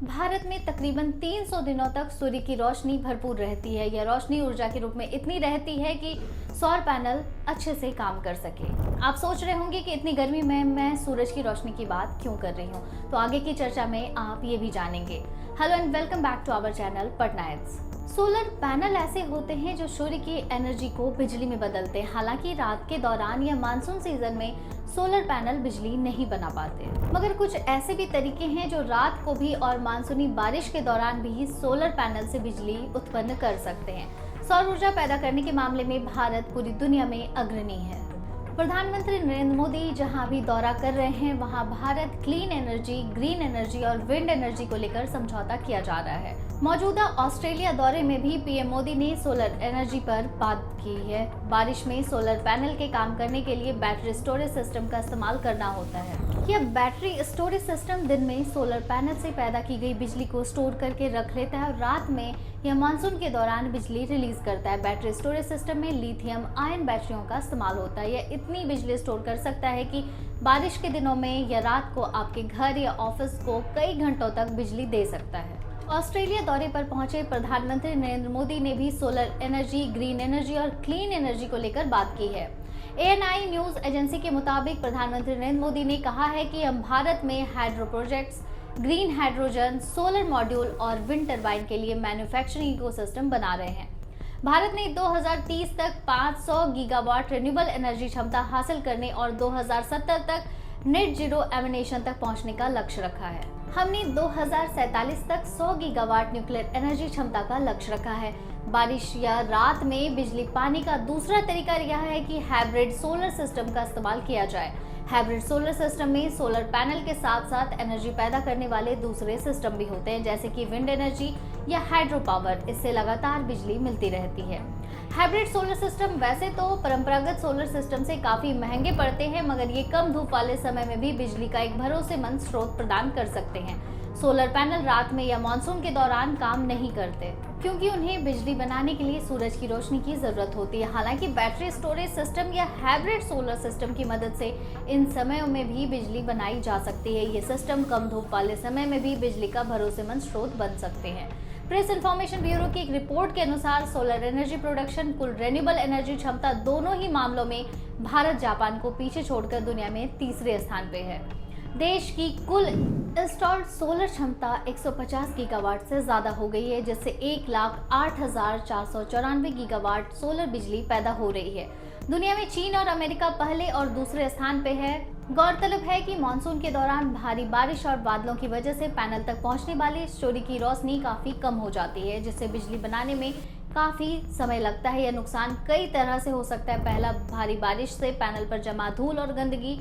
भारत में तकरीबन 300 दिनों तक सूर्य की रोशनी भरपूर रहती है। यह रोशनी ऊर्जा के रूप में इतनी रहती है कि सौर पैनल अच्छे से काम कर सके। आप सोच रहे होंगे कि इतनी गर्मी में मैं सूरज की रोशनी की बात क्यों कर रही हूँ, तो आगे की चर्चा में आप ये भी जानेंगे। Hello and welcome back to our channel Patna ads. Solar panel ऐसे होते हैं जो सूर्य की एनर्जी को बिजली में बदलते हैं। हालांकि रात के दौरान या मानसून सीजन में सोलर पैनल बिजली नहीं बना पाते, मगर कुछ ऐसे भी तरीके हैं जो रात को भी और मानसूनी बारिश के दौरान भी सोलर पैनल से बिजली उत्पन्न कर सकते हैं। सौर ऊर्जा पैदा करने के मामले में भारत पूरी दुनिया में अग्रणी है। प्रधानमंत्री नरेंद्र मोदी जहां भी दौरा कर रहे हैं, वहां Bharat clean energy, green energy और विंड एनर्जी को लेकर समझौता किया जा रहा है। मौजूदा ऑस्ट्रेलिया दौरे में भी पीएम मोदी ने सोलर एनर्जी पर बात की है। बारिश में सोलर पैनल के काम करने के लिए बैटरी स्टोरेज सिस्टम का इस्तेमाल करना होता है। यह बैटरी स्टोरेज सिस्टम दिन में सोलर पैनल से पैदा की गई बिजली को स्टोर करके रख लेता है और रात में या मानसून के दौरान बिजली रिलीज करता है। बैटरी स्टोरेज सिस्टम में लिथियम आयन बैटरियों का इस्तेमाल होता है। यह इतनी बिजली स्टोर कर सकता है कि बारिश के दिनों में या रात को आपके घर या ऑफिस को कई घंटों तक बिजली दे सकता है। ऑस्ट्रेलिया दौरे पर पहुंचे प्रधानमंत्री नरेंद्र मोदी ने भी सोलर एनर्जी, ग्रीन एनर्जी और क्लीन एनर्जी को लेकर बात की है। ANI न्यूज एजेंसी के मुताबिक प्रधानमंत्री नरेंद्र मोदी ने कहा है कि हम भारत में hydro projects, green hydrogen, solar module और विंड टरबाइन के लिए मैन्युफैक्चरिंग इकोसिस्टम बना रहे हैं। भारत ने 2030 तक 500 गीगावाट रिन्यूएबल एनर्जी क्षमता हासिल करने और 2070 तक नेट जीरो एमिनेशन तक पहुंचने का लक्ष्य रखा है। हमने 2047 तक 100 गीगावाट न्यूक्लियर एनर्जी क्षमता का लक्ष्य रखा है। बारिश या रात में बिजली पाने का दूसरा तरीका यह है कि हाइब्रिड सोलर सिस्टम का इस्तेमाल किया जाए। हाइब्रिड सोलर सिस्टम में सोलर पैनल के साथ साथ एनर्जी पैदा करने वाले दूसरे सिस्टम भी होते हैं, जैसे कि विंड एनर्जी या हाइड्रो पावर। इससे लगातार बिजली मिलती रहती है। हाइब्रिड सोलर सिस्टम वैसे तो परंपरागत सोलर सिस्टम से काफी महंगे पड़ते हैं, मगर ये कम धूप वाले समय में भी बिजली का एक भरोसेमंद स्रोत प्रदान कर सकते हैं। सोलर पैनल रात में या मानसून के दौरान काम नहीं करते, क्योंकि उन्हें बिजली बनाने के लिए सूरज की रोशनी की जरूरत होती है। हालांकि बैटरी स्टोरेज सिस्टम या हाइब्रिड सोलर सिस्टम की मदद से इन समयों में भी बिजली बनाई जा सकती है। ये सिस्टम कम धूप वाले समय में भी बिजली का भरोसेमंद स्रोत बन सकते हैं। प्रेस इंफॉर्मेशन ब्यूरो की एक रिपोर्ट के अनुसार सोलर एनर्जी प्रोडक्शन, कुल रिन्यूएबल एनर्जी क्षमता दोनों ही मामलों में भारत जापान को पीछे छोड़कर दुनिया में तीसरे स्थान पे है। देश की कुल इंस्टॉल्ड सोलर क्षमता 150 गीगावाट से ज्यादा हो गई है, जिससे 1,08,494 गीगावाट सोलर बिजली पैदा हो रही है। दुनिया में चीन और अमेरिका पहले और दूसरे स्थान पे है। गौरतलब है कि मानसून के दौरान भारी बारिश और बादलों की वजह से पैनल तक पहुंचने वाली सूर्य की रोशनी काफी कम हो जाती है, जिससे बिजली बनाने में काफी समय लगता है। यह नुकसान कई तरह से हो सकता है। पहला, भारी बारिश से पैनल पर जमा धूल और गंदगी,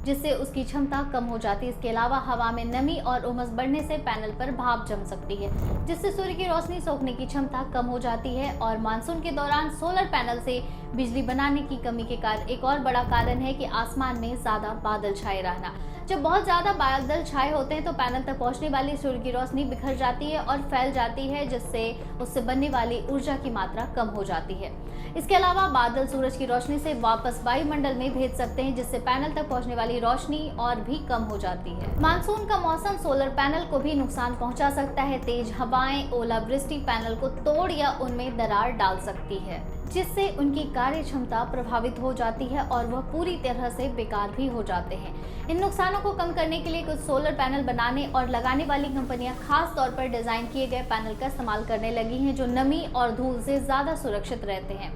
जिससे उसकी क्षमता कम हो जाती है। इसके अलावा हवा में नमी और उमस बढ़ने से पैनल पर भाप जम सकती है, जिससे सूर्य की रोशनी सोखने की क्षमता कम हो जाती है। और मानसून के दौरान सोलर पैनल से बिजली बनाने की कमी के कारण एक और बड़ा कारण है कि आसमान में ज्यादा बादल छाए रहना। जब बहुत ज्यादा बादल छाए होते हैं तो पैनल तक पहुंचने वाली सूर्य की रोशनी बिखर जाती है और फैल जाती है, जिससे उससे बनने वाली ऊर्जा की मात्रा कम हो जाती है। इसके अलावा बादल सूरज की रोशनी से वापस वायुमंडल में भेज सकते हैं, जिससे पैनल तक पहुंचने वाली रोशनी और भी कम हो जाती है। मानसून का मौसम सोलर पैनल को भी नुकसान पहुंचा सकता है। तेज हवाएं, ओलावृष्टि पैनल को तोड़ या उनमें दरार डाल सकती है, जिससे उनकी कार्य क्षमता प्रभावित हो जाती है और वह पूरी तरह से बेकार भी हो जाते हैं। इन नुकसानों को कम करने के लिए कुछ सोलर पैनल बनाने और लगाने वाली कंपनियां खास तौर पर डिजाइन किए गए पैनल का इस्तेमाल करने लगी हैं, जो नमी और धूल से ज्यादा सुरक्षित रहते हैं।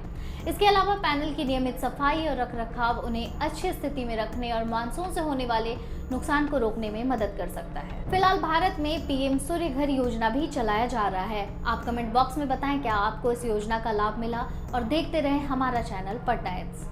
इसके अलावा पैनल की नियमित सफाई और रखरखाव उन्हें अच्छी स्थिति में रखने और मानसून से होने वाले नुकसान को रोकने में मदद कर सकता है। फिलहाल भारत में पीएम सूर्य घर योजना भी चलाया जा रहा है। आप कमेंट बॉक्स में बताएं क्या आपको इस योजना का लाभ मिला, और देखते रहें हमारा चैनल पटना एड्स।